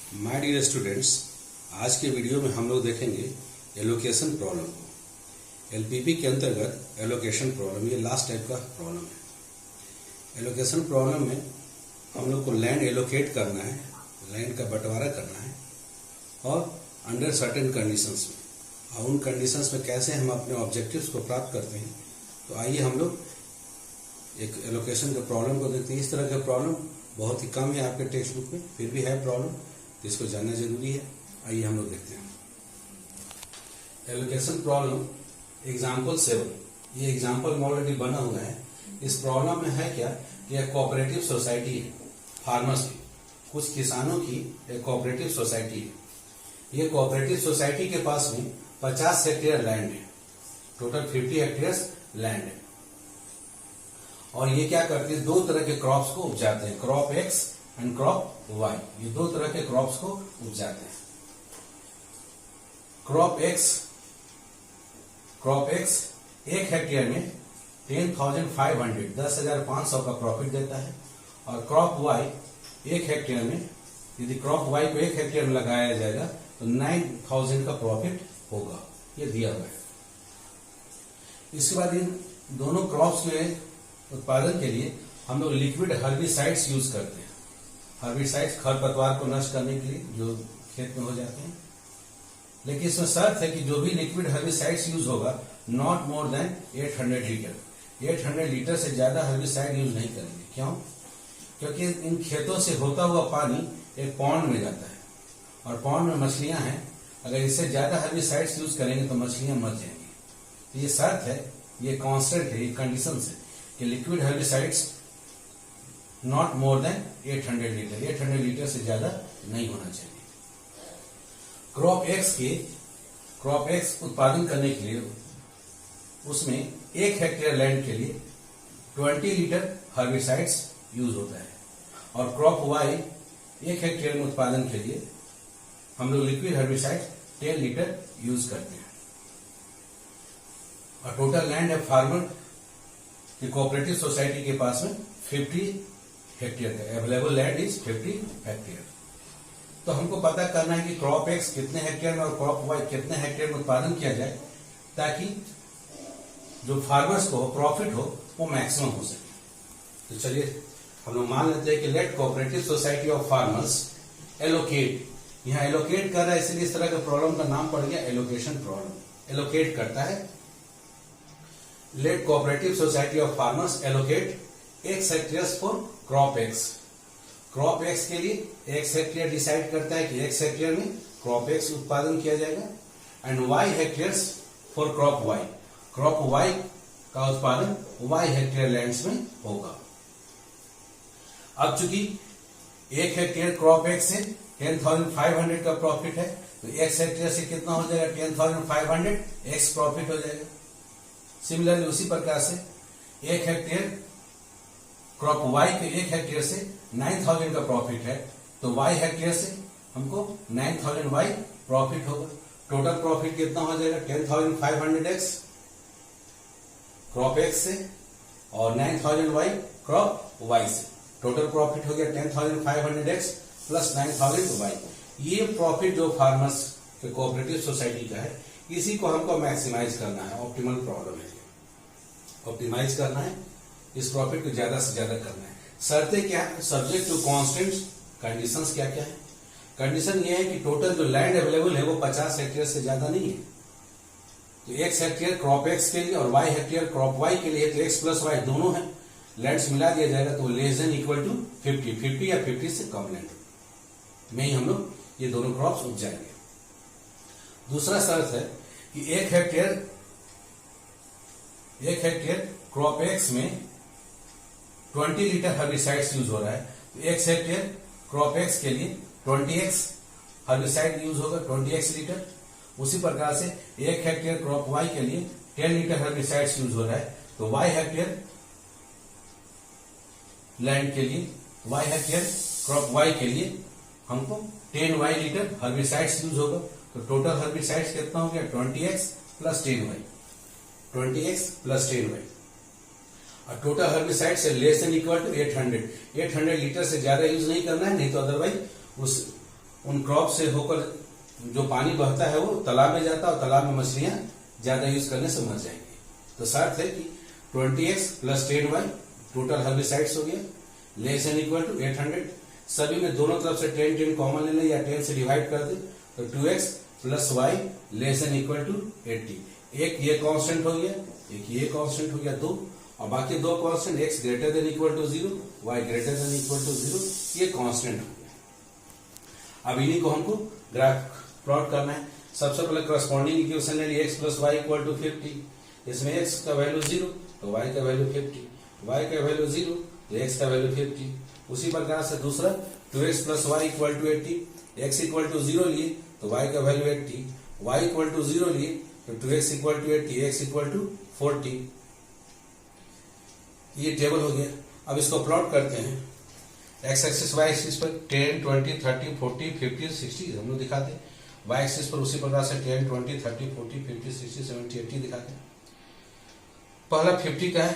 My dear students, आज के video में हम लोग देखेंगे एलोकेशन प्रॉब्लम को। एलपीपी के अंतर्गत एलोकेशन प्रॉब्लम, ये लास्ट टाइप का प्रॉब्लम है। एलोकेशन प्रॉब्लम में हम लोग को लैंड एलोकेट करना है, लैंड का बंटवारा करना है और अंडर सर्टेन कंडीशंस में। और उन कंडीशंस में कैसे हम अपने ऑब्जेक्टिव्स को प्राप्त करते हैं, तो आइए हम लोग एक एलोकेशन के प्रॉब्लम को देखते हैं। इस तरह के प्रॉब्लम बहुत ही कम है आपके टेक्स्ट बुक में, फिर भी है प्रॉब्लम, तो इसको जानना जरूरी है। आइए हम लोग देखते हैं एलोकेशन प्रॉब्लम एग्जाम्पल 7। ये एग्जाम्पल में ऑलरेडी बना हुआ है। इस प्रॉब्लम में है क्या कि एक कोऑपरेटिव सोसाइटी है, फार्मर्स की, कुछ किसानों की एक कोऑपरेटिव सोसाइटी है। ये कोऑपरेटिव सोसाइटी के पास में 50 हेक्टेयर लैंड है, टोटल 50 हेक्टेयर लैंड है। और ये क्या करते हैं, दो तरह के क्रॉप्स को उपजाते हैं, crop X and crop Y. ये दो तरह के क्रॉप्स को उपजाते हैं। क्रॉप एक्स 1 हेक्टेयर में 10,500 10,500 का प्रॉफिट देता है। और क्रॉप वाई 1 हेक्टेयर में, यदि क्रॉप वाई को 1 हेक्टेयर में लगाया जाएगा तो 9,000 का प्रॉफिट होगा। ये दिया हुआ है। इसके बाद इन दोनों क्रॉप्स के उत्पादन के लिए हम लोग लिक्विड हर्बिसाइड्स यूज करते हैं। हर्बिसाइड्स खरपतवार को नष्ट करने के लिए जो खेत में हो जाते हैं। लेकिन इसमें शर्त है कि जो भी लिक्विड हर्बिसाइड्स यूज होगा not more than 800 litre. 800 litre से ज्यादा हर्बिसाइड यूज नहीं करेंगे। क्यों? क्योंकि इन खेतों से होता हुआ पानी एक पॉन्ड में जाता है और पॉन्ड में मछलियां हैं। अगर इससे ज्यादा हर्बिसाइड्स यूज करेंगे तो मछलियां मर जाएंगी। तो ये शर्त है, ये कांस्टेंट है, ये कंडीशन है कि liquid herbicides not more than 800 litre. 800 litre से ज्यादा नहीं होना चाहिए। क्रॉप एक्स उत्पादन करने के लिए उसमें 1 हेक्टेयर लैंड के लिए 20 लीटर हर्बिसाइड्स यूज होता है। और क्रॉप वाई 1 हेक्टेयर में उत्पादन के लिए हम लोग लिक्विड हर्बिसाइड 10 लीटर यूज करते हैं। और टोटल लैंड है फार्मर की कोऑपरेटिव सोसाइटी के पास में 50 हेक्टेयर का। Available land is 50 hectare. तो हमको पता करना है कि क्रॉप एक्स कितने हेक्टेयर में और क्रॉप वाई कितने हेक्टेयर में उत्पादन किया जाए, ताकि जो फार्मर्स को प्रॉफिट हो वो मैक्सिमम हो सके। तो चलिए हम लोग मान लेते हैं कि let cooperative society of farmers allocate. यहाँ एलोकेट कर रहा है, इसलिए इस तरह के प्रॉब्लम का नाम पड़ गया एलोकेशन प्रॉब्लम। एलोकेट करता है। Let cooperative society of farmers allocate X hectares for crop X. Crop X के लिए X हेक्टेयर डिसाइड करता है कि X हेक्टेयर में क्रॉप एक्स उत्पादन किया जाएगा and Y hectares for crop Y. Crop Y का उत्पादन Y हेक्टेयर लैंड्स में होगा। अब चूंकि 1 हेक्टेयर क्रॉप एक्स से 10,500 का प्रॉफिट है, तो X हेक्टेयर से कितना हो जाएगा, 10,500 X प्रॉफिट हो जाएगा। सिमिलरली उसी प्रकार से 1 हेक्टेयर क्रॉप वाई के 1 हेक्टेयर से 9,000 का प्रॉफिट है, तो Y हेक्टेयर से हमको 9,000 Y प्रॉफिट होगा। टोटल प्रॉफिट कितना हो जाएगा, 10,500 X क्रॉप X से और 9,000 Y क्रॉप Y से। टोटल प्रॉफिट हो गया 10,500 X प्लस 9,000 Y। ये प्रॉफिट जो फार्मर्स के कोऑपरेटिव सोसाइटी का है, इसी को हमको मैक्सिमाइज करना है। ऑप्टिमल प्रॉब्लम है, ऑप्टिमाइज करना है, इस प्रॉफिट को ज्यादा से ज्यादा करना है। शर्तें क्या है, सब्जेक्ट टू कॉन्स्टेंट्स। कंडीशंस क्या क्या है? कंडीशन ये है कि टोटल जो लैंड अवेलेबल है वो 50 हेक्टेयर से ज्यादा नहीं है। तो X हेक्टेयर क्रॉप एक्स के लिए और Y हेक्टेयर क्रॉप वाई के लिए, तो X प्लस वाई दोनों है, लैंड्स मिला दिया जाएगा तो लेस देन इक्वल टू 50 या 50 से कम लैंड में ही हम लोग ये दोनों क्रॉप्स उपजाएंगे। दूसरा शर्त है कि 1 हेक्टेयर क्रॉप एक्स में 20 लीटर हर्बिसाइड्स यूज हो रहा है, तो X हेक्टेयर क्रॉप एक्स के लिए 20x हर्बिसाइड यूज होगा, 20x लीटर। उसी प्रकार से 1 हेक्टेयर क्रॉप वाई के लिए 10 लीटर हर्बिसाइड्स यूज हो रहा है, तो Y हेक्टेयर लैंड के लिए, Y हेक्टेयर क्रॉप वाई के लिए हमको 10Y लीटर हर्बिसाइड्स यूज होगा। तो टोटल हर्बिसाइड्स कितना हो गया, 20x plus 10Y। 20x plus 10Y। और टोटल हर्बिसाइड से less than equal to 800 litre से ज्यादा यूज नहीं करना है, नहीं तो अदरवाइज उस उन क्रॉप से होकर जो पानी बहता है वो तालाब में जाता है और तालाब में मछलियां ज्यादा यूज करने से मर जाएंगी। तो शर्त है कि 20x plus 10y total herbicides हो गया लेस देन इक्वल टू 800। सभी में दोनों तरफ से 10 10 कॉमन ले लें या 10 से डिवाइड कर दे तो 2x plus y less than equal to 80। एक ये कांस्टेंट हो गया, एक ये कांस्टेंट हो गया 2, और बाकी दो constant x greater than equal to 0, y greater than equal to 0, ये कांस्टेंट हो गया। अब इन्हीं को हमको ग्राफ प्लॉट करना है। सबसे पहले करस्पॉन्डिंग इक्वेशन ले लिए x plus Y equal to 50। इसमें x का वैल्यू 0 तो y का वैल्यू 50, y का वैल्यू 0 तो x का वैल्यू 50। उसी प्रकार से दूसरा 2x plus Y equal to 80, x equal to 0 लिए तो y का वैल्यू 80, y इक्वल टू 0 लिए तो 2x equal to 80, x equal to 40। ये टेबल हो गया। अब इसको प्लॉट करते हैं। x एक्सिस y एक्सिस पर 10 20 30 40 50 60 हम लोग दिखाते हैं, y एक्सिस पर उसी प्रकार से 10 20 30 40 50 60 70 80 दिखाते हैं। पहला 50 का है,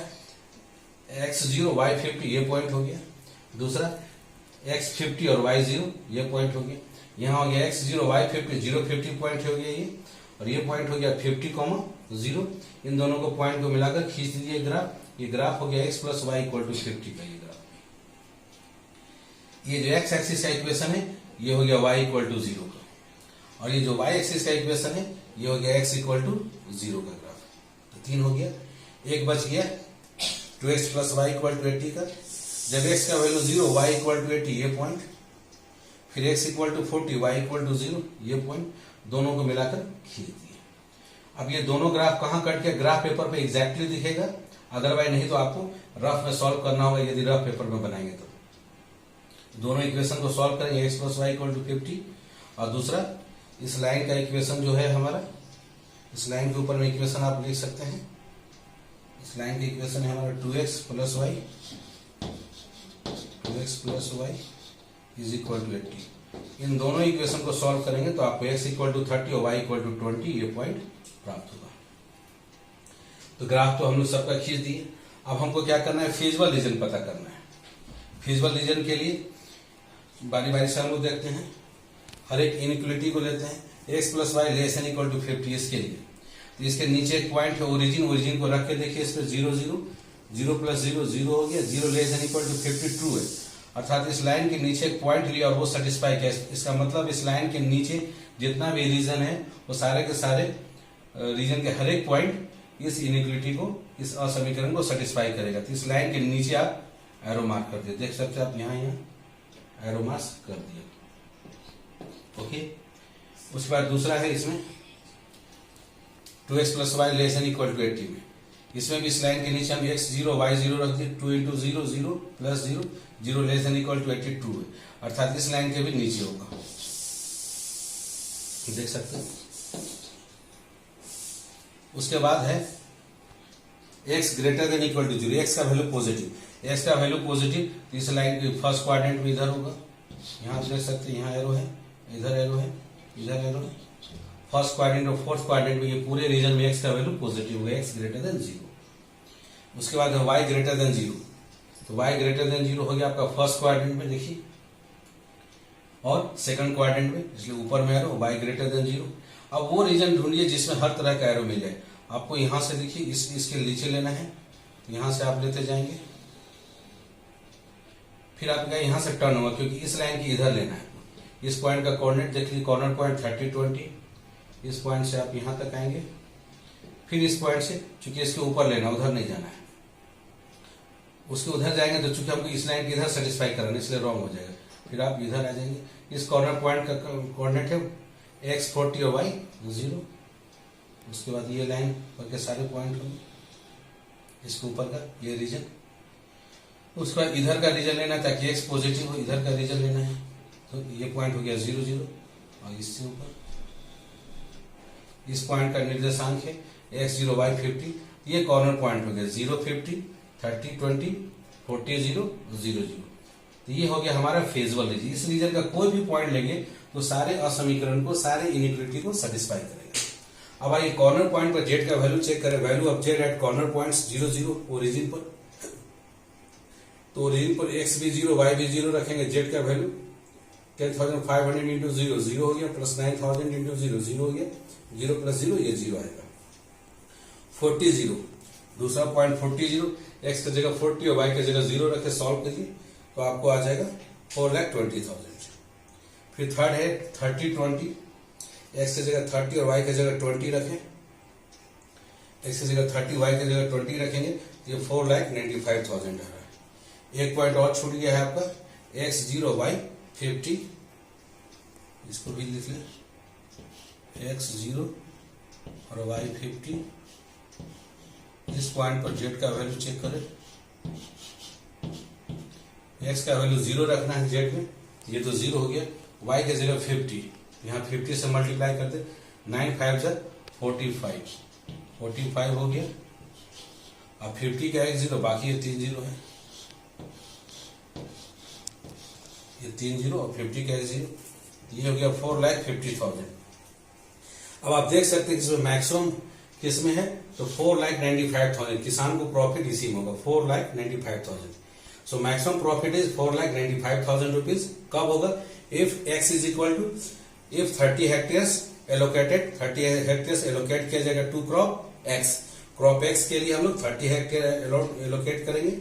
x 0 y 50 ये पॉइंट हो गया। दूसरा x 50 और y 0 ये पॉइंट हो गया। यहाँ हो गया x 0 y 50 0 50 पॉइंट हो गया ये, और ये पॉइंट हो गया 50 0। इन दोनों को पॉइंट को मिलाकर खींच दीजिए ग्राफ। ये ग्राफ हो गया x plus Y equal to 50 का ये ग्राफ। ये जो x एक्सिस का इक्वेशन है ये हो गया y इक्वल टू 0 का, और ये जो y एक्सिस का इक्वेशन है ये हो गया x इक्वल टू 0 का ग्राफ। तो 3 हो गया। एक बच गया 2x plus Y equal to 80 का। जब x का वैल्यू 0 y इक्वल टू 80 ये पॉइंट, फिर x equal to 40 y equal to 0 ये पॉइंट, दोनों को मिलाकर खींच दिए। अब ये दोनों ग्राफ कहाँ कट के ग्राफ पेपर पे एग्जैक्टली दिखेगा, अदरवाइज नहीं तो आपको रफ में सॉल्व करना होगा। यदि रफ पेपर में बनाएंगे तो दोनों इक्वेशन को सॉल्व करेंगे, x plus Y equal to 50, और दूसरा इस लाइन का इक्वेशन जो है हमारा, इस लाइन के ऊपर में इक्वेशन आप लिख सकते हैं। इस लाइन का इक्वेशन है हमारा 2x plus Y is equal to 80। इन दोनों इक्वेशन को सॉल्व करेंगे तो आपको x इक्वल टू 30 और y इक्वल टू 20 ये पॉइंट प्राप्त होगा। तो ग्राफ तो हम लोग सबका खींच दिए। अब हमको क्या करना है, फिजिबल रीजन पता करना है। फिजिबल रीजन के लिए बारी बारी से हम लोग देखते हैं, हर एक इनइक्वालिटी को लेते हैं। x plus Y less than equal to 50 इसके लिए, तो इसके नीचे एक पॉइंट है ओरिजिन, ओरिजिन को रख के देखिए इस पर 0 0 0 प्लस 0 0 हो गया, 0 less than equal to 50 true है। अर्थात इस लाइन के नीचे एक पॉइंट लिया और वो सेटिस्फाई किया। इसका मतलब इस लाइन के नीचे जितना भी रीजन है वो सारे के सारे रीजन के हर एक पॉइंट इस इनइक्वालिटी को, इस असमीकरण को सेटिस्फाई करेगा। तो इस लाइन के नीचे आप एरो मार्क कर दिए, देख सकते हैं आप यहाँ एरो मार्क कर दिया। ओके, उसके बाद दूसरा है इसमें 2x plus Y less than equal to 80 में, इसमें भी इस लाइन के नीचे हम x 0 y 0 रख दिए। 2 into 0 0 plus 0 0 less than equal to 82 है, अर्थात इस लाइन के भी नीचे होगा, देख सकते हैं। उसके बाद है x greater than equal to 0, x का वैल्यू पॉजिटिव, x का वैल्यू पॉजिटिव तो इस लाइन के फर्स्ट क्वाड्रेंट में इधर होगा। यहाँ देख सकते हैं, यहाँ एरो है, इधर एरो है, इधर एरो है। फर्स्ट क्वाड्रेंट और फोर्थ क्वाड्रेंट में ये पूरे रीजन में x का वैल्यू पॉजिटिव होगा, x ग्रेटर देन 0। उसके बाद है y ग्रेटर देन 0, तो y ग्रेटर देन 0 हो गया आपका फर्स्ट क्वाड्रेंट में देखिए, और सेकंड क्वाड्रेंट में, इसलिए ऊपर में एरो y ग्रेटर देन 0। अब वो रीजन ढूंढिए जिसमें हर तरह का एरो मिल जाए। आपको यहां से देखिए इसके नीचे लेना है, यहां से आप लेते जाएंगे, फिर आपका यहां से टर्न होगा क्योंकि इस लाइन की इधर लेना है। इस पॉइंट का कोऑर्डिनेट देख लीजिए, कॉर्नर पॉइंट 30 20, इस पॉइंट से आप यहां तक आएंगे, फिर इस पॉइंट से चूंकि इसके ऊपर लेना, उधर नहीं जाना है, उसके उधर जाएंगे तो चूंकि हमको इस लाइन की इधर सेटिस्फाई करना है इसलिए रॉन्ग हो जाएगा। फिर आप इधर आ जाएंगे, इस कॉर्नर पॉइंट का कोऑर्डिनेट है x 40 और y 0। उसके बाद ये लाइन पर के सारे पॉइंट होंगे, इसके ऊपर का ये रीजन। उसके बाद इधर का रीजन लेना है ताकि x पॉजिटिव हो, इधर का रीजन लेना है, तो ये पॉइंट हो गया 0 0, और इससे ऊपर इस पॉइंट का निर्देशांक है x 0 y 50, ये कॉर्नर पॉइंट हो गया 0 50 30 20 40 0 0 0। तो ये हो गया हमारा फेजिबल रीजन। इस रीजन का कोई भी पॉइंट लेंगे तो सारे असमीकरण को, सारे इनइक्वालिटी को सेटिस्फाई करेगा। अब आइए कॉर्नर पॉइंट पर जेड का वैल्यू चेक करें। Value of Z at corner points 0 0 origin पर, तो ओरिजिन पर x भी 0 y भी 0 रखेंगे जेड का वैल्यू, 10,500 इंटू जीरो जीरो हो गया, प्लस 9,000 इंटू जीरो जीरो हो गया, जीरो प्लस जीरो ये जीरो आएगा। 40 दूसरा पॉइंट 40, एक्स की जगह 40 और वाई की जगह जीरो रखे सॉल्व करिए तो आपको आ जाएगा 4,20,000। फिर थर्ड है 30-20, एक्स की जगह 30 और वाई की जगह 20 रखें, एक्स की जगह 30 वाई की जगह 20 रखेंगे तो ये 4,95,000 आ रहा है। एक पॉइंट और छूट गया है आपका, एक्स 0 वाई 50, इसको भी लिख लें, एक्स 0 और वाई 50। इस पॉइंट पर जेड का वैल्यू चेक करें, एक्स का वैल्यू 0 रखना है जेड में, ये तो 0 हो गया, वाई की जगह 50, यहाँ 50 से मल्टीप्लाई कर दे, 9 5 45, 45 हो गया। अब 50 का एक 0 बाकी ये 3 0 है, ये 3 0 और 50 का एक 0, ये हो गया 4,50,000। अब आप देख सकते हैं कि इसमें मैक्सिमम किसमें है तो 4,95,000, किसान को प्रॉफिट इसी में होगा 4,95,000। So maximum profit is 4,95,000 rupees. कब होगा? If X is equal to, if 30 hectares allocated, 30 hectares allocate किया जाएगा to crop X, crop X के लिए हम लोग 30 हेक्टेयर एलोकेट करेंगे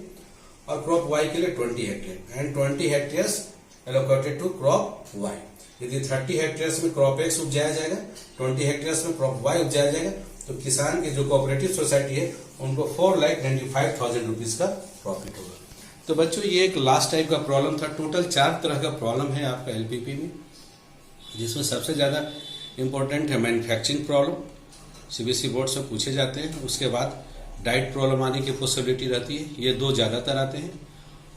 और क्रॉप वाई के लिए 20 hectare and 20 hectares allocated to crop Y. यदि 30 हेक्टेयर्स में क्रॉप एक्स उपजाया जाएगा, 20 हेक्टेयर्स में क्रॉप वाई उपजाया जाएगा तो किसान की जो कोऑपरेटिव सोसाइटी है उनको 4,95,000 रुपीज का प्रॉफिट होगा। तो बच्चों ये एक लास्ट टाइप का प्रॉब्लम था। टोटल 4 तरह का प्रॉब्लम है आपका एलपीपी में, जिसमें सबसे ज्यादा इंपॉर्टेंट है मैन्युफैक्चरिंग प्रॉब्लम, सीबीएसई बोर्ड से पूछे जाते हैं। उसके बाद डाइट प्रॉब्लम आने की पॉसिबिलिटी रहती है, ये 2 ज्यादातर आते हैं।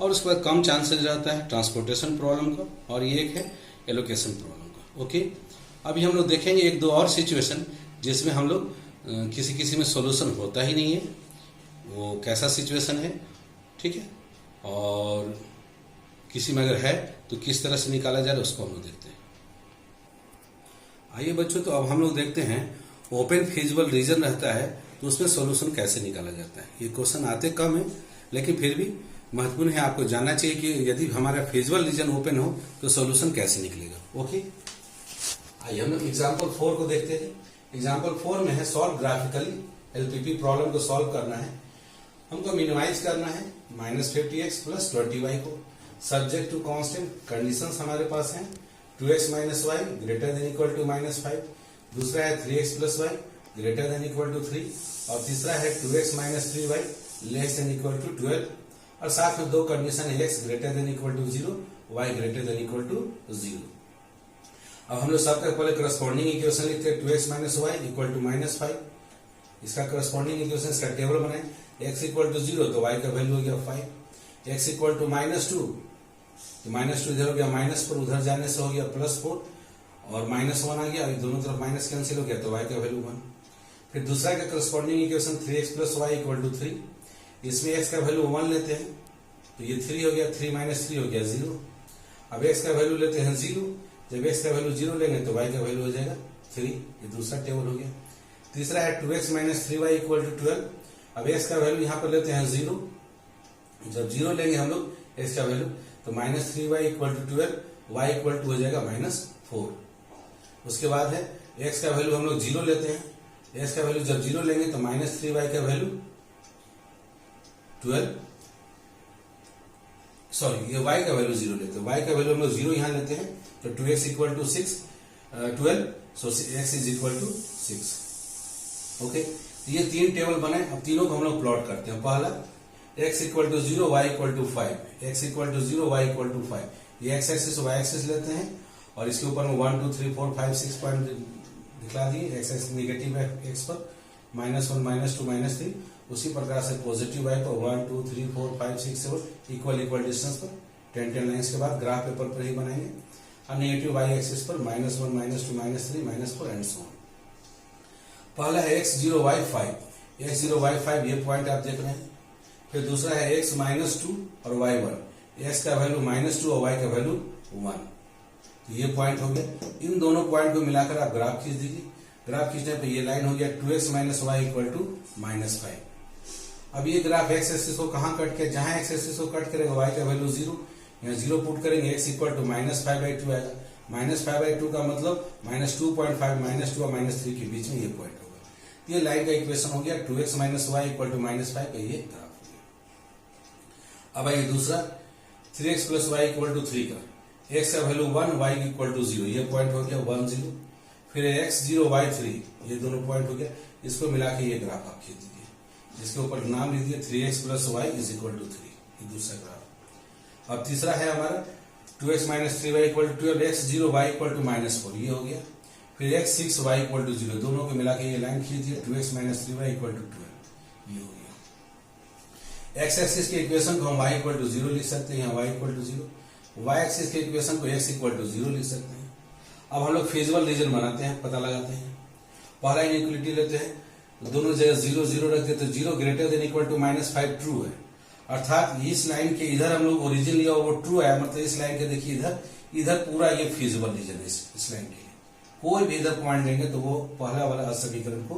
और उसके बाद कम चांसेस रहता है ट्रांसपोर्टेशन प्रॉब्लम का, और ये एक है एलोकेशन प्रॉब्लम का। ओके, अभी हम लोग देखेंगे 1-2 और सिचुएशन जिसमें हम लोग किसी में सॉल्यूशन होता ही नहीं है, वो कैसा सिचुएशन है, ठीक है, और किसी में अगर है तो किस तरह से निकाला जाए उसको हम लोग देखते हैं। आइए बच्चों, तो अब हम लोग देखते हैं ओपन फिजिबल रीजन रहता है तो उसमें सॉल्यूशन कैसे निकाला जाता है। ये क्वेश्चन आते कम है लेकिन फिर भी महत्वपूर्ण है, आपको जानना चाहिए कि यदि हमारा फिजिबल रीजन ओपन हो तो सॉल्यूशन कैसे निकलेगा। ओके, आइए हम लोग एग्जाम्पल 4 को देखते हैं। एग्जाम्पल 4 में है सॉल्व ग्राफिकली, एलपीपी प्रॉब्लम को सॉल्व करना है, हमको मिनिमाइज करना है -50x प्लस 20y को, सब्जेक्ट टू कांस्टेंट। कंडीशंस हमारे पास हैं 2x minus Y greater than equal to -5, दूसरा है 3x plus Y greater than equal to 3, और तीसरा है 2x minus 3y less than equal to 12, और साथ में 2 कंडीशन है x greater than equal to 0, y greater than equal to 0। अब हम लोग सबका पहले करस्पॉन्डिंग इक्वेशन लिखते हैं 2x minus Y equal to -5, इसका करस्पॉन्डिंग इक्वेशन इसका टेबल बनाए, x इक्वल टू 0 तो y का वैल्यू हो गया 5, x इक्वल टू -2 तो -2 इधर हो गया माइनस पर, उधर जाने से हो गया +4 और -1 आ गया, दोनों तरफ माइनस कैंसिल हो गया तो y का वैल्यू 1। फिर दूसरा का corresponding equation 3x plus Y equal to 3, इसमें x का वैल्यू 1 लेते हैं तो ये 3 हो गया, 3 माइनस 3 हो गया 0। अब x का वैल्यू लेते हैं 0, जब x का वैल्यू 0 लेंगे तो y का वैल्यू हो जाएगा 3, ये दूसरा टेबल हो गया। तीसरा है 2x minus 3y equal to 12, अब x का वैल्यू यहाँ पर लेते हैं 0, जब 0 लेंगे हम लोग x का वैल्यू तो -3y equal to 12, y equal to हो जाएगा -4। उसके बाद है x का वैल्यू हम लोग 0 लेते हैं, x का वैल्यू जब 0 लेंगे तो -3y का वैल्यू 12, सॉरी ये y का वैल्यू 0 लेते हैं, y का वैल्यू हम लोग 0 यहाँ लेते हैं तो 2x equal to 12, so x is equal to 6। Okay, तो ये 3 टेबल बने, अब तीनों को हम लोग प्लॉट करते हैं। पहला x equal to 0 y equal to 5, x equal to 0 y equal to 5, ये x एक्सिस y एक्सिस लेते हैं और इसके ऊपर में 1 2 3 4 5 6 पॉइंट दिखला दिए, x एक्सिस नेगेटिव है x पर, -1 -2 -3, उसी प्रकार से पॉजिटिव y पर 1 2 3 4 5 6 7 इक्वल इक्वल डिस्टेंस पर 10 लाइंस के बाद ग्राफ पेपर पर ही बनाएंगे, और नेगेटिव y एक्सिस पर -1 -2 -3 -4 एंड सो ऑन। पहला है x0 y5, x0 y5 ये पॉइंट आप देख रहे हैं। फिर दूसरा है x -2 और y1, x का वैल्यू -2 और y का वैल्यू 1, तो ये पॉइंट हो गया। इन दोनों पॉइंट को मिलाकर आप ग्राफ खींच दीजिए, ग्राफ खींचने पे ये लाइन हो गया 2x minus Y equal to -5। अब ये ग्राफ x एक्सिस को कहाँ कट किया, जहां x एक्सिस को कट करेगा y का वैल्यू 0, यहाँ 0 पुट करेंगे, x इक्वल टू -5/2 आएगा। -5/2 का मतलब -2.5, -2 और -3 के बीच में ये पॉइंट होगा। ये लाइन का इक्वेशन हो गया 2x - y इक्वल टू -5 का ये ग्राफ हो गया। अब आइए दूसरा 3x + y इक्वल टू 3 का, x का वैल्यू 1, y इक्वल टू 0, ये पॉइंट हो गया 1 0। फिर x 0 y 3, ये दोनों पॉइंट हो गया। इसको मिला के ये ग्राफ आप खींच दीजिए, जिसके ऊपर नाम लिख दिए 3x + y इक्वल टू 3, ये दूसरा ग्राफ। अब तीसरा है हमारा 2x - 3y equal to 12, x 0 y equal to -4, ये हो गया। फिर x 6 y इक्वल टू 0, दोनों को मिला के ये line खींचिए 2x - 3y equal to 12, ये हो गया। x एक्सिस के इक्वेशन को हम y इक्वल टू 0 लिख सकते हैं, यहाँ y equal to 0। y axis के इक्वेशन को x इक्वल टू 0 लिख सकते हैं। अब हम लोग फिजिबल रीजन बनाते हैं, पता लगाते हैं। पहला इनइक्वालिटी लेते हैं, दोनों जगह 0 0 रखते हैं, तो 0 greater than equal to -5 true है। अर्थात इस लाइन के इधर हम लोग ओरिजिन लिया वो ट्रू है, मतलब इस लाइन के देखिए इधर पूरा ये फिजिबल रीजन है इस लाइन के लिए। कोई भी इधर पॉइंट लेंगे तो वो पहला वाला समीकरण को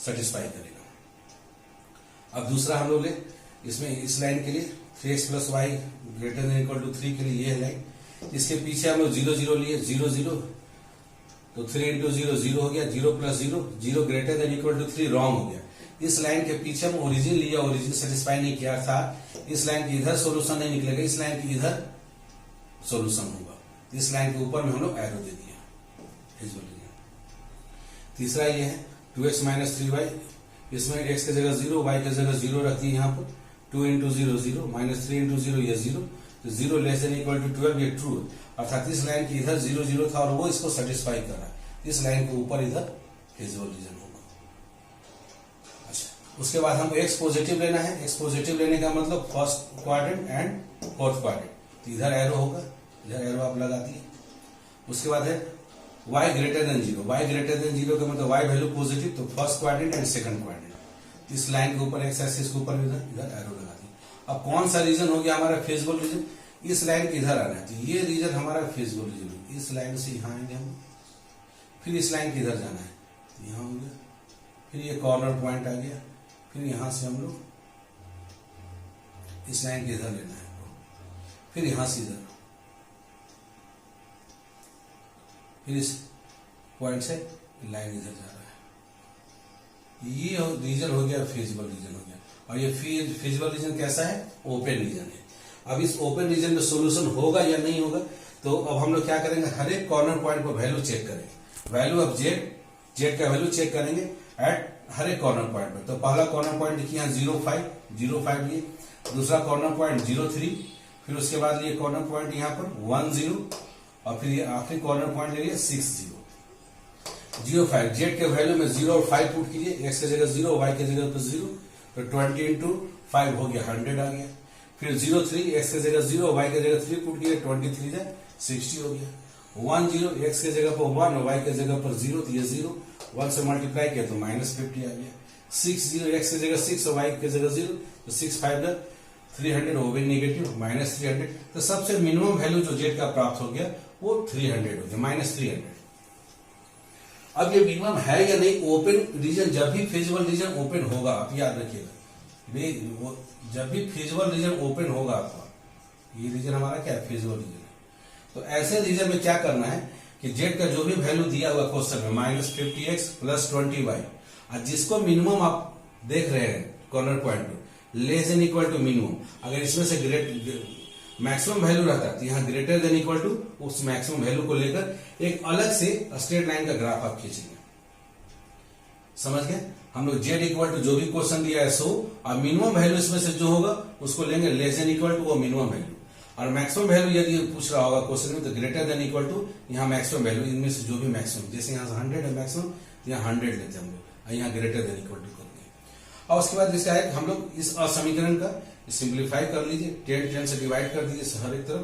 सेटिस्फाई करेगा। अब दूसरा हम लोग ले, इसमें इस लाइन के लिए 3x + y greater than equal to 3 के लिए ये लाइन, इसके पीछे हम लोग 0 0 लिए, 0 0 तो 3 × 0 0 हो गया, 0 + 0 0 greater than equal to 3 wrong हो गया। इस लाइन के पीछे हम ओरिजिन लिया, ओरिजिन सेटिस्फाई नहीं किया था, इस लाइन के इधर सॉल्यूशन नहीं निकलेगा, इस लाइन के इधर सॉल्यूशन होगा। इस लाइन के ऊपर में हम लोग एरो दे दिया। तीसरा ये है 2x - 3y, इसमें x की जगह 0, y की जगह 0 रख दी, यहाँ पर 2 × 0 0 -3 × 0 ये 0, तो 0 लेस देन इक्वल टू 12 ये ट्रू है। अर्थात इस लाइन के इधर 0 0 था और वो इसको सेटिस्फाई कर रहा है, इस लाइन के ऊपर इधर फिजिबल रीजन होगा। अच्छा, उसके बाद हमको x पॉजिटिव लेना है। x पॉजिटिव लेने का मतलब first quadrant and fourth quadrant, तो इधर एरो होगा, इधर एरो आप लगा दिए। उसके बाद है y greater then 0, y greater then 0 का मतलब y वैल्यू पॉजिटिव, तो first quadrant and second quadrant. इस लाइन के ऊपर x एक्सिस के ऊपर इधर एरो लगा दी। अब कौन सा रीजन हो गया हमारा फिजिबल रीजन, इस लाइन के इधर आना है, तो ये रीजन हमारा फिजिबल रीजन। इस लाइन से यहाँ आएंगे हम, फिर इस लाइन के इधर जाना है, यहाँ हो गया, फिर ये कॉर्नर पॉइंट आ गया, फिर यहां से हम लोग इस लाइन के इधर लेना है, फिर यहां से इधर, फिर इस पॉइंट से लाइन इधर जा रहा है। ये रीजन हो गया फिजिबल रीजन हो गया। और ये फिजिबल रीजन कैसा है, ओपन रीजन है। अब इस ओपन रीजन में सॉल्यूशन होगा या नहीं होगा, तो अब हम लोग क्या करेंगे, हर एक कॉर्नर पॉइंट पर वैल्यू चेक करेंगे। वैल्यू ऑफ जेड का वैल्यू चेक करेंगे एट हर एक कॉर्नर पॉइंट पर। तो पहला कॉर्नर पॉइंट देखिए यहाँ 0 5 लिए, दूसरा कॉर्नर पॉइंट 0 3, फिर उसके बाद लिए कॉर्नर पॉइंट यहाँ पर 1 0, और फिर ये आखिरी कॉर्नर पॉइंट ले लिए 6 0 5। जेड के वैल्यू में 0 और 5 पुट कीजिए, एक्स की जगह 0, वाई की जगह पर 0, तो 20 × 5 हो गया 100 आ गया। फिर 0 3, एक्स की जगह 0, वाई की जगह 3 पुट किए, 23 जा 60 हो गया। 1 0, एक्स की जगह पर 1 और वाई की जगह पर 0, तो ये 0 1 से मल्टीप्लाई किया तो -50 आ गया। 6 0, एक्स की जगह 6 और वाई की जगह 0, तो 6 5 जा 300, वो भी नेगेटिव -300। तो सबसे मिनिमम वैल्यू जो जेड का प्राप्त हो गया वो 300 हो गया, -300। अब ये मिनिमम है या नहीं, ओपन रीजन जब भी फिजिबल रीजन ओपन होगा, आप याद रखिएगा, जब भी फिजिबल रीजन ओपन होगा आपका, ये रीजन हमारा क्या है, फिजिबल रीजन है। तो ऐसे रीजन में क्या करना है कि जेड का जो भी वैल्यू दिया हुआ क्वेश्चन में -50x + 20y, और जिसको मिनिमम आप देख रहे हैं कॉर्नर पॉइंट पे, less than equal to minimum, अगर इसमें से मैक्सिमम वैल्यू रहता है तो यहाँ ग्रेटर देन इक्वल टू उस मैक्सिमम वैल्यू को लेकर एक अलग से स्ट्रेट लाइन का ग्राफ आप खींचेंगे। समझ गए, हम लोग जेड इक्वल टू जो भी क्वेश्चन दिया है सो, और मिनिमम वैल्यू इसमें से जो होगा उसको लेंगे लेस देन इक्वल टू वो मिनिमम वैल्यू, और मैक्सिमम वैल्यू यदि पूछ रहा होगा क्वेश्चन में तो ग्रेटर देन इक्वल टू यहाँ मैक्सिमम वैल्यू, इनमें से जो भी मैक्सिमम, जैसे यहाँ 100 है मैक्सिमम, तो यहाँ 100 लेते हैं हम लोग, यहाँ ग्रेटर देन इक्वल टू करते हैं। और उसके बाद इसका है हम लोग इस असमीकरण का सिंप्लीफाई कर लीजिए, 10 से डिवाइड कर दीजिए हर एक तरफ,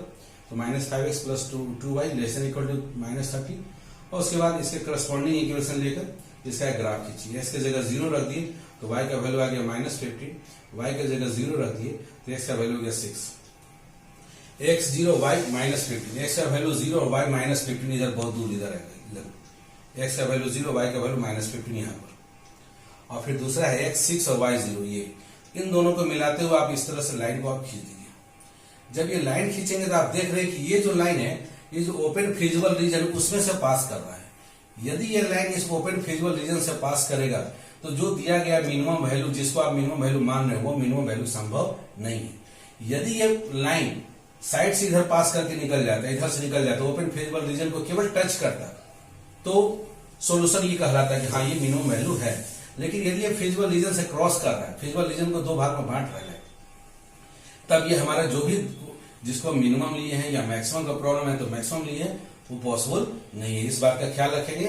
तो -5x + 2y less than equal to -30। और उसके बाद इसके करस्पॉन्डिंग इक्वेशन लेकर इसका एक ग्राफ खींचिए। x की जगह 0 रख दिए तो y का वैल्यू आ गया -50, y की जगह 0 रख दिए तो x का वैल्यू हो गया 6। x 0 y -15, x का वैल्यू 0 और y -15, इधर बहुत दूर इधर आएगा, इधर x का वैल्यू 0, y का वैल्यू -15 यहाँ पर। और फिर दूसरा है x 6 और y 0, ये इन दोनों को मिलाते हुए आप इस तरह से लाइन को आप खींच दीजिए। जब ये लाइन खींचेंगे तो आप देख रहे हैं कि ये जो लाइन है, ये जो ओपन फिजिबल रीजन उसमें से पास कर रहा है। यदि ये लाइन इस ओपन फिजिबल रीजन से पास करेगा तो जो दिया गया मिनिमम वैल्यू, जिसको आप मिनिमम वैल्यू मान रहे हो, वो मिनिमम वैल्यू संभव नहीं है। यदि ये लाइन साइड से इधर पास करके निकल जाता है, इधर से निकल जाता है, ओपन फिजिबल रीजन को केवल टच करता, तो सॉल्यूशन ये कहलाता है कि हाँ ये मिनिमम वैल्यू है। लेकिन यदि ये फिजिबल रीजन से क्रॉस कर रहा है, फिजिबल रीजन को दो भाग में बांट रहा है, तब ये हमारा जो भी जिसको मिनिमम लिए हैं या मैक्सिमम का प्रॉब्लम है तो मैक्सिमम लिए है, वो पॉसिबल नहीं है। इस बात का ख्याल रखेंगे।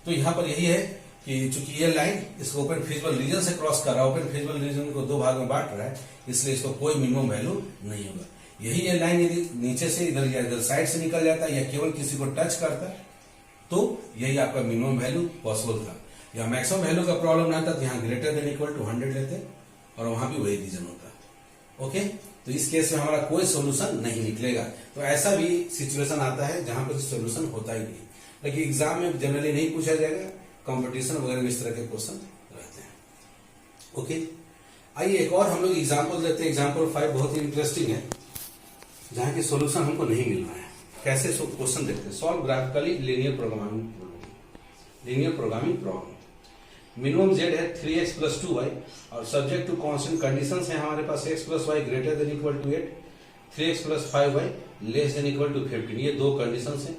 तो यहाँ पर यही है कि चूंकि ये लाइन इसको ओपन फिजिबल रीजन से क्रॉस कर रहा है, ओपन फिजिबल रीजन को दो भाग में बांट रहा है, इसलिए इसको कोई मिनिमम वैल्यू नहीं होगा। यही ये लाइन यदि नीचे से इधर या इधर साइड से निकल जाता है या केवल किसी को टच करता है, तो यही आपका मिनिमम वैल्यू पॉसिबल था। या मैक्सिमम वैल्यू का प्रॉब्लम ना था तो यहाँ ग्रेटर देन इक्वल टू 100 लेते और वहां भी वही रीजन होता। ओके, तो इस केस में हमारा कोई सोल्यूशन नहीं निकलेगा। तो ऐसा भी सिचुएशन आता है जहां पर सोल्यूशन होता ही नहीं, लेकिन एग्जाम में जनरली नहीं पूछा जाएगा, कंपटीशन वगैरह में इस तरह के क्वेश्चन रहते हैं। ओके, आइए एक और हम लोग एग्जाम्पल देते हैं। एग्जाम्पल 5 बहुत ही इंटरेस्टिंग है, जहां की सोल्यूशन हमको नहीं मिल रहा है। कैसे क्वेश्चन देखते हैं। Solve graphically linear programming problem. Minimum z है 3x + 2y और सब्जेक्ट टू कांस्टेंट कंडीशंस है हमारे पास x + y greater than equal to 8, 3x + 5y less than equal to 15। ये दो कंडीशंस हैं,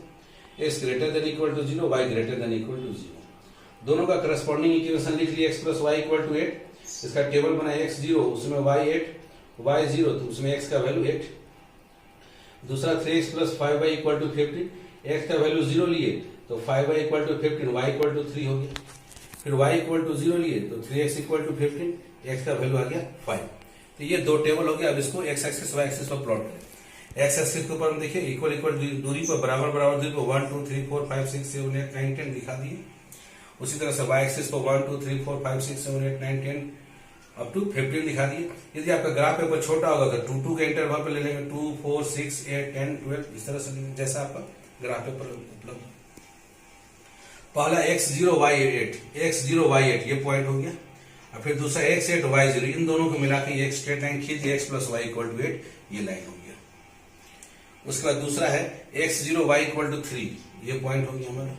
x greater than equal to 0, y greater than equal to 0। दोनों का करस्पॉन्डिंग इक्वेशन लिख लिया, x + y इक्वल टू 8। इसका टेबल बना x 0, उसमें y 8, y 0, तो उसमें x का वैल्यू 8। दूसरा 3x + 5y equal to 15, x का वैल्यू 0 लिए तो 5y equal to 15, y equal to 3 हो गया। फिर y इक्वल टू 0 लिए तो 3x इक्वल टू 15, x का वैल्यू आ गया 5। तो ये दो टेबल हो गया। अब इसको x एक्सिस y एक्सिस पर प्लॉट करें। x एक्सिस के ऊपर हम देखिए इक्वल इक्वल दूरी पर बराबर बराबर दूरी पर 1 2 3 4 5 6 7 8 9 10 दिखा दिए। उसी तरह से y एक्सिस पर 1 2 3 4 5 6 7 8 9 10 अप टू 15 दिखा दिए। यदि आपका ग्राफ पेपर छोटा होगा तो 2 2 के इंटरवल पे ले लेंगे, 2 4 6 8 10 12 इस तरह से जैसा आपका ग्राफ पेपर उपलब्ध। पहला x0 y8, x0 y8 ये पॉइंट हो गया। और फिर दूसरा x8 y0, इन दोनों को मिला के एक स्ट्रेट लाइन खींच दिया, x + y इक्वल टू 8 ये लाइन हो गया। उसके बाद दूसरा है x0 y इक्वल टू 3, ये पॉइंट हो गया हमारा।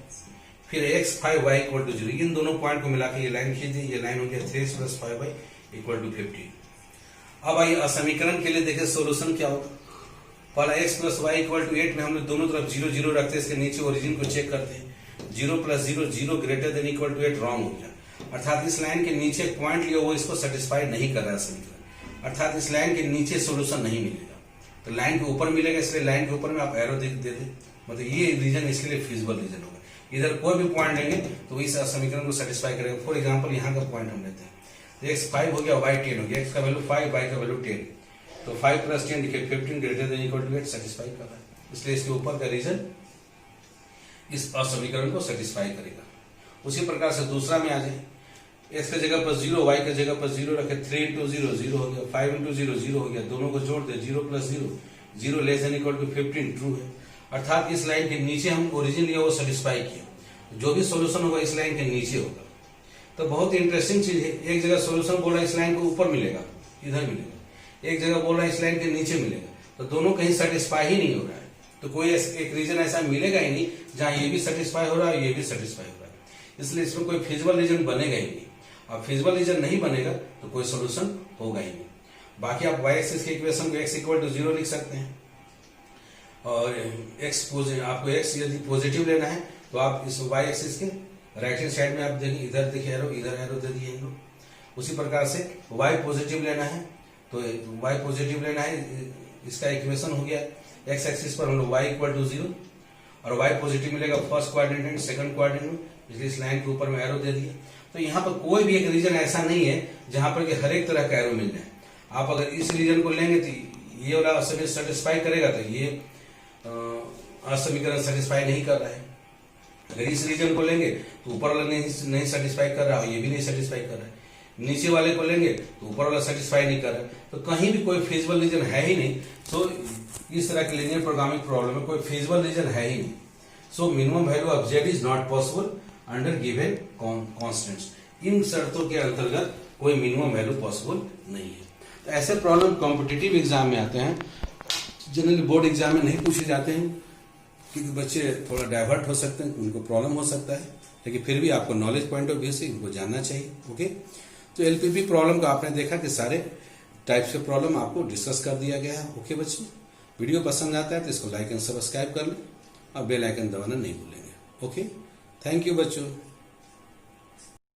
फिर x5 y इक्वल टू 0, इन दोनों पॉइंट को मिला के ये लाइन खींच दी, ये लाइन हो गया 3x + 5y इक्वल टू 15। अब आइए असमीकरण के लिए देखें सोल्यूशन क्या होगा। पहला x + y इक्वल टू 8 में हम लोग दोनों तरफ 0 0 रखते हैं, इसके नीचे ओरिजिन को चेक करते हैं। 0 + 0 0 greater than equal to 8 wrong हो गया, अर्थात इस लाइन के नीचे पॉइंट लिया वो इसको सेटिस्फाई नहीं कर रहा है समीकरण, अर्थात इस लाइन के नीचे सोल्यूशन नहीं मिलेगा। तो लाइन के ऊपर मिलेगा, इसलिए लाइन के ऊपर में आप एरो दे दे, मतलब ये रीजन इसके लिए फिजिबल रीजन होगा। इधर कोई भी पॉइंट लेंगे तो इस समीकरण को सेटिस्फाई करेगा। फॉर एग्जाम्पल यहाँ का पॉइंट हम लेते हैं, तो x5 हो गया, y 10 हो गया, x का वैल्यू 5, y का वैल्यू 10, तो 5 + 10 देखिए 15 greater than equal to 8 satisfy कर रहा है, इसलिए इसके ऊपर का रीजन इस असमीकरण को सेटिस्फाई करेगा। उसी प्रकार से दूसरा में आ जाए, x की जगह पर 0, y की जगह पर 0 रखे, 3 × 0 0 हो गया, 5 × 0 0 हो गया, दोनों को जोड़ दे, 0 + 0 0 less than equal to 15 true है, अर्थात इस लाइन के नीचे हम ओरिजिन लिया वो सेटिस्फाई किया। जो भी सोल्यूशन होगा इस लाइन के नीचे होगा। तो बहुत इंटरेस्टिंग चीज है, एक जगह सोल्यूशन बोल रहा है इस लाइन को ऊपर मिलेगा, इधर मिलेगा, एक जगह बोल रहा है इस लाइन के नीचे मिलेगा, तो दोनों कहीं सेटिस्फाई ही नहीं हो रहा है। तो कोई एक रीजन ऐसा मिलेगा ही नहीं जहां ये भी सेटिस्फाई हो रहा है ये भी सेटिस्फाई हो रहा है, इसलिए इसमें कोई फिजिबल रीजन बनेगा ही नहीं। और फिजिबल रीजन नहीं बनेगा तो कोई सोल्यूशन होगा ही नहीं। बाकी आप y एक्सिस के इक्वेशन को x इक्वल टू 0 लिख सकते हैं, और आपको x यदि पॉजिटिव लेना है तो आप इस y एक्सिस के राइट हैंड साइड में आप देखिए, इधर देखिए एरो, इधर एरो दे दिए हम लोग। उसी प्रकार से y पॉजिटिव लेना है तो y पॉजिटिव लेना है, इसका इक्वेशन हो गया x एक्सिस पर हम लोग y इक्वल टू 0 और y पॉजिटिव मिलेगा first quadrant and second quadrant में, इसलिए इस लाइन के ऊपर में एरो दे दिया। तो यहाँ पर कोई भी एक रीजन ऐसा नहीं है जहां पर कि हर एक तरह का एरो मिल जाए। आप अगर इस रीजन को लेंगे तो ये वाला समीकरण सेटिस्फाई करेगा, तो ये असमीकरण सेटिस्फाई नहीं कर रहा है। अगर इस रीजन को लेंगे तो ऊपर वाला नहीं सेटिस्फाई कर रहा है, ये भी नहीं सेटिस्फाई कर रहा है। नीचे वाले को लेंगे तो ऊपर वाला सेटिस्फाई नहीं कर रहा है, तो कहीं भी कोई फिजिबल रीजन है ही नहीं। सो इस तरह के लीनियर प्रोग्रामिंग प्रॉब्लम में कोई फिजिबल रीजन है ही नहीं। So minimum value of z is not possible under given constants. इन शर्तों के अंतर्गत कोई मिनिमम वैल्यू पॉसिबल नहीं है। तो ऐसे प्रॉब्लम कॉम्पिटिटिव एग्जाम में आते हैं जनरली बोर्ड एग्जाम में नहीं पूछे जाते हैं क्योंकि बच्चे थोड़ा डाइवर्ट हो सकते हैं, उनको प्रॉब्लम हो सकता है, लेकिन फिर भी आपको नॉलेज पॉइंट ऑफ व्यू से इनको जानना चाहिए। ओके, तो एलपीपी प्रॉब्लम का आपने देखा कि सारे टाइप्स के प्रॉब्लम आपको डिस्कस कर दिया गया है। ओके बच्चों, वीडियो पसंद आता है तो इसको लाइक एंड सब्सक्राइब कर लें और बेल आइकन दबाना नहीं भूलेंगे। ओके, थैंक यू बच्चों।